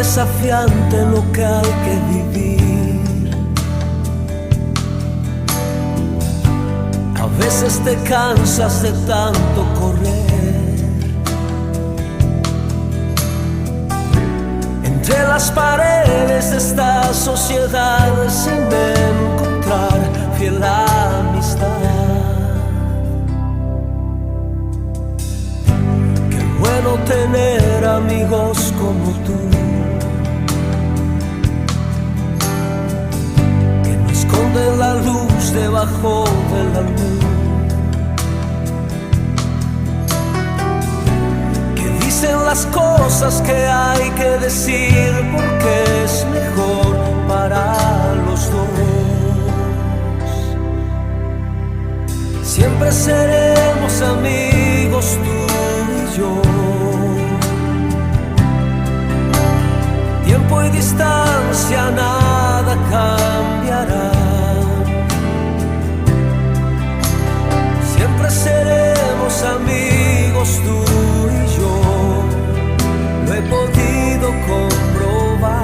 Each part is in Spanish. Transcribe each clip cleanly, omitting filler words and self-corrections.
desafiante lo que hay que vivir. A veces te cansas de tanto correr. Entre las paredes de esta sociedad sin encontrar fiel amistad. Qué bueno tener amigos como tú, que no esconden la luz debajo de la luz, que dicen las cosas que hay que decir porque es mejor para los dos. Siempre seremos amigos tú y yo. Tiempo y distancia nada cambiará. Siempre seremos amigos tú y yo. Lo he podido comprobar.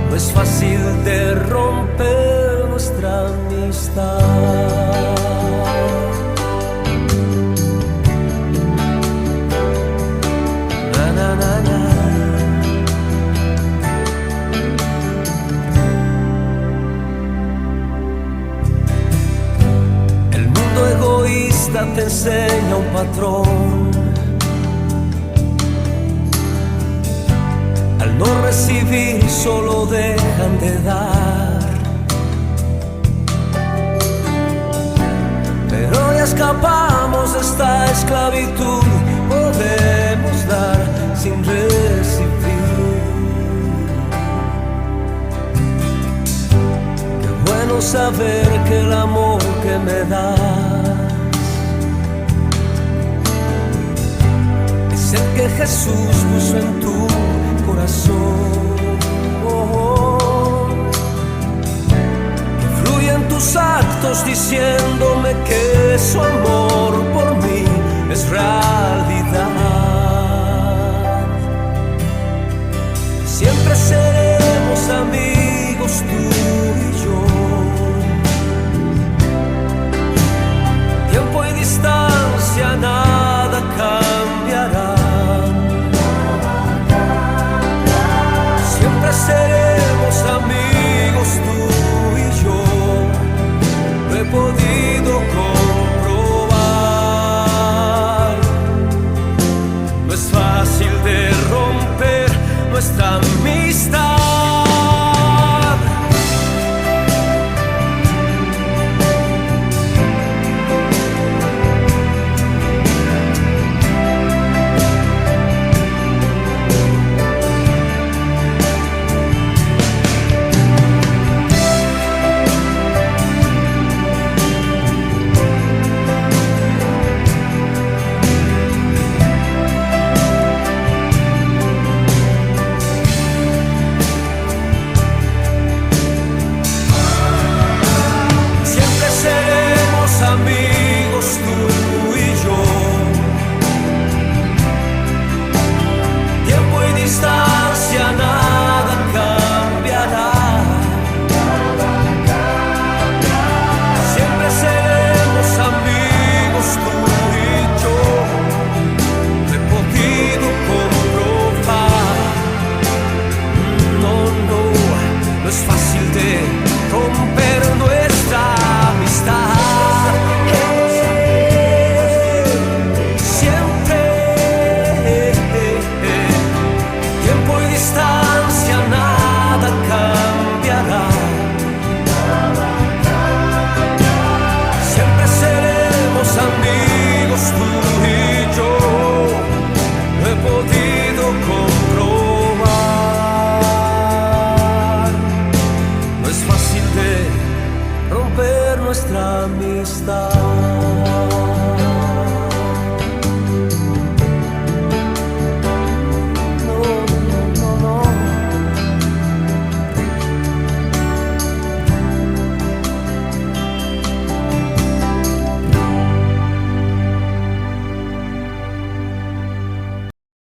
No es fácil de romper nuestra amistad. Te enseña un patrón. Al no recibir solo dejan de dar. Pero ya escapamos de esta esclavitud. Podemos dar sin recibir. Qué bueno saber que el amor que me das el que Jesús puso en tu corazón, que fluye en tus actos diciéndome que su amor por mí es realidad. Siempre seremos amigos tú y yo. Tiempo y distancia nada cambiará. Siempre seremos amigos tú y yo. Lo he podido comprobar. No es fácil de romper nuestra amistad. Nuestra amistad.